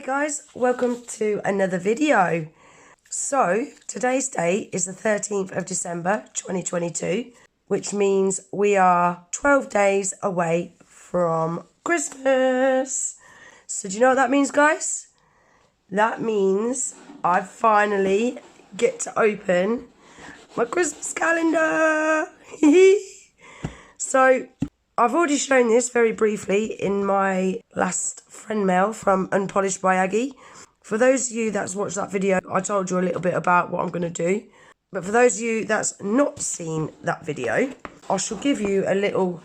guys, welcome to another video. So today's date is the 13th of December 2022, which means we are 12 days away from Christmas. So do you know what that means, guys? That means I finally get to open my Christmas calendar. So I've already shown this very briefly in my last friend mail from Unpolished by Aggie. For those of you that's watched that video, I told you a little bit about what I'm going to do. But for those of you that's not seen that video, I shall give you a little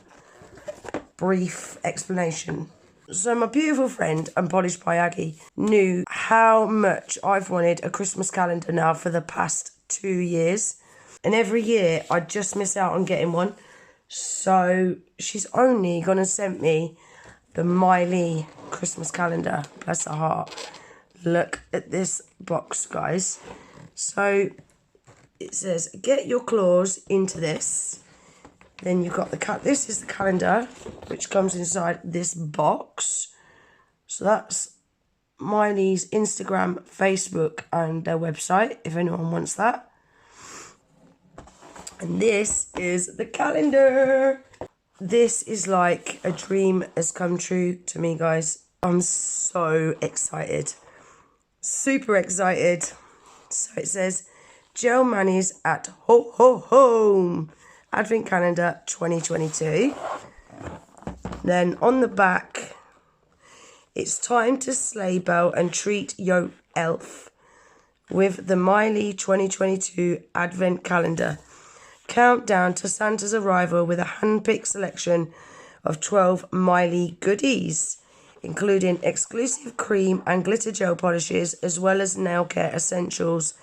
brief explanation. So my beautiful friend Unpolished by Aggie knew how much I've wanted a Christmas calendar now for the past 2 years. And every year I just miss out on getting one. So she's only gonna send me the Mylee Christmas calendar. Bless her heart. Look at this box, guys. So it says, get your claws into this. Then you've got the this is the calendar, which comes inside this box. So that's Mylee's Instagram, Facebook, and their website, if anyone wants that. And this is the calendar. This is like a dream has come true to me, guys. I'm so excited. Super excited. So it says, Gel Manny's at Ho Ho Home. Advent Calendar 2022. Then on the back, it's time to sleigh bell and treat yo elf with the Mylee 2022 Advent Calendar. Countdown to Santa's arrival with a hand-picked selection of 12 Mylee goodies, including exclusive cream and glitter gel polishes, as well as nail care essentials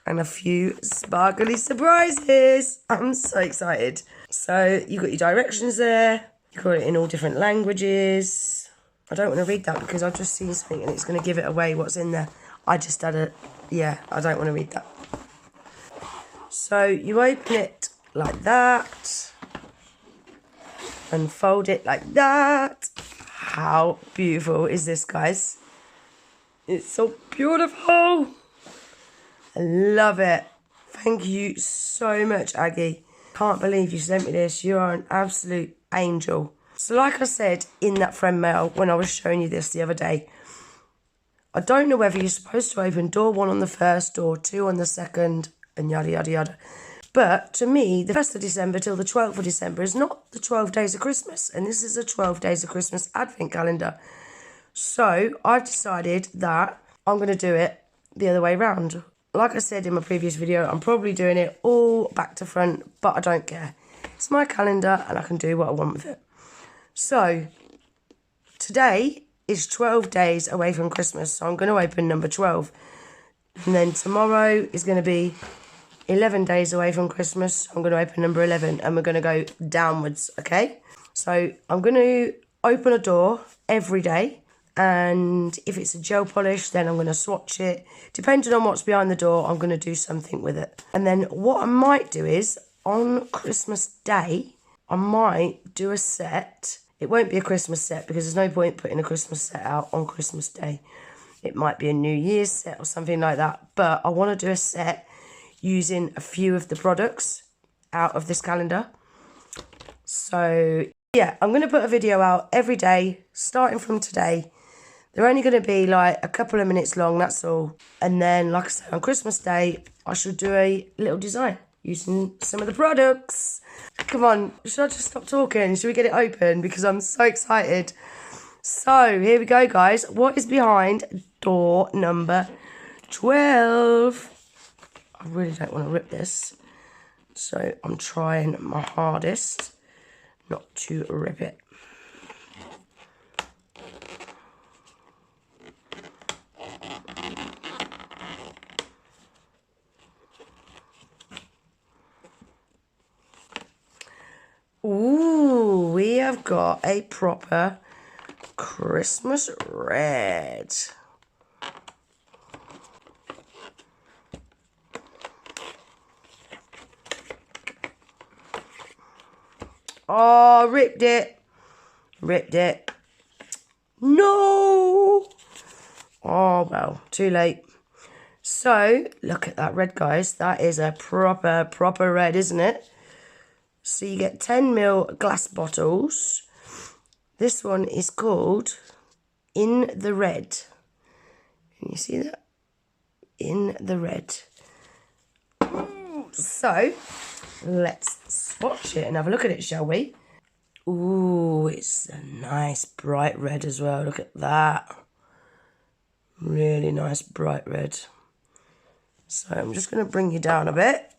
and a few sparkly surprises. I'm so excited. So you've got your directions there. You've got it in all different languages. I don't want to read that because I've just seen something and it's going to give it away what's in there. I just had a, yeah, I don't want to read that. So you open it like that, and fold it like that. How beautiful is this, guys? It's so beautiful. I love it. Thank you so much, Aggie. Can't believe you sent me this. You are an absolute angel. So like I said in that friend mail when I was showing you this the other day, I don't know whether you're supposed to open door 1 on the 1st, door 2 on the 2nd, and yada, yada, yada. But to me, the 1st of December till the 12th of December is not the 12 days of Christmas. And this is a 12 days of Christmas Advent calendar. So I've decided that I'm going to do it the other way round. Like I said in my previous video, I'm probably doing it all back to front, but I don't care. It's my calendar and I can do what I want with it. So today is 12 days away from Christmas. So I'm going to open number 12. And then tomorrow is going to be 11 days away from Christmas. I'm going to open number 11 and we're going to go downwards, okay? So I'm going to open a door every day. And if it's a gel polish, then I'm going to swatch it. Depending on what's behind the door, I'm going to do something with it. And then what I might do is, on Christmas Day, I might do a set. It won't be a Christmas set because there's no point putting a Christmas set out on Christmas Day. It might be a New Year's set or something like that. But I want to do a set using a few of the products out of this calendar. So, yeah, I'm going to put a video out every day, starting from today. They're only going to be like a couple of minutes long, that's all. And then, like I said, on Christmas Day, I should do a little design using some of the products. Come on, should I just stop talking? Should we get it open? Because I'm so excited. So, here we go, guys. What is behind door number 12? I really don't want to rip this. So, I'm trying my hardest not to rip it. Ooh, we have got a proper Christmas red. Oh, ripped it. Ripped it. No! Oh, well, too late. So, look at that red, guys. That is a proper red, isn't it? So you get 10ml glass bottles. This one is called In the Red. Can you see that? In the Red. So, let's swatch it and have a look at it, shall we? Ooh, it's a nice bright red as well. Look at that. Really nice bright red. So I'm just going to bring you down a bit.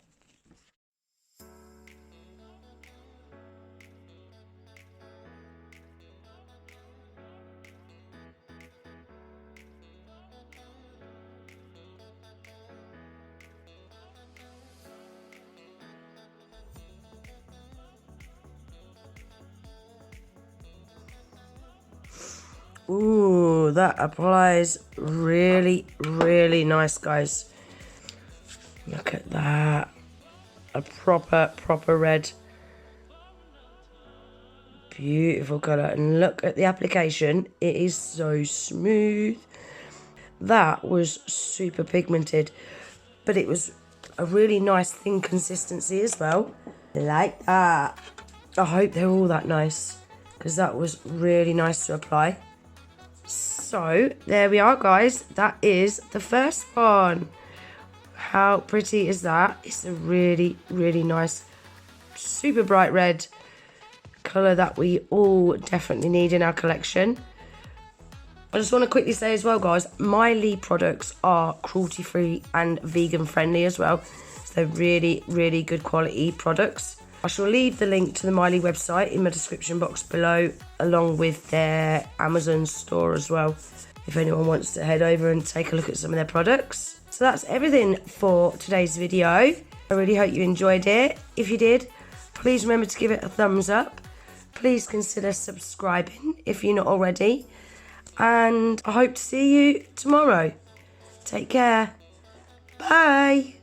Ooh, that applies really, really nice, guys. Look at that. A proper red. Beautiful colour. And look at the application. It is so smooth. That was super pigmented. But it was a really nice thin consistency as well. Like that. I hope they're all that nice, because that was really nice to apply. So, there we are, guys. That is the first one. How pretty is that? It's a really, really nice, super bright red colour that we all definitely need in our collection. I just want to quickly say as well, guys, Mylee products are cruelty-free and vegan-friendly as well. So they're really, really good quality products. I shall leave the link to the Mylee website in my description box below, along with their Amazon store as well, if anyone wants to head over and take a look at some of their products. So that's everything for today's video. I really hope you enjoyed it. If you did, please remember to give it a thumbs up. Please consider subscribing if you're not already. And I hope to see you tomorrow. Take care. Bye.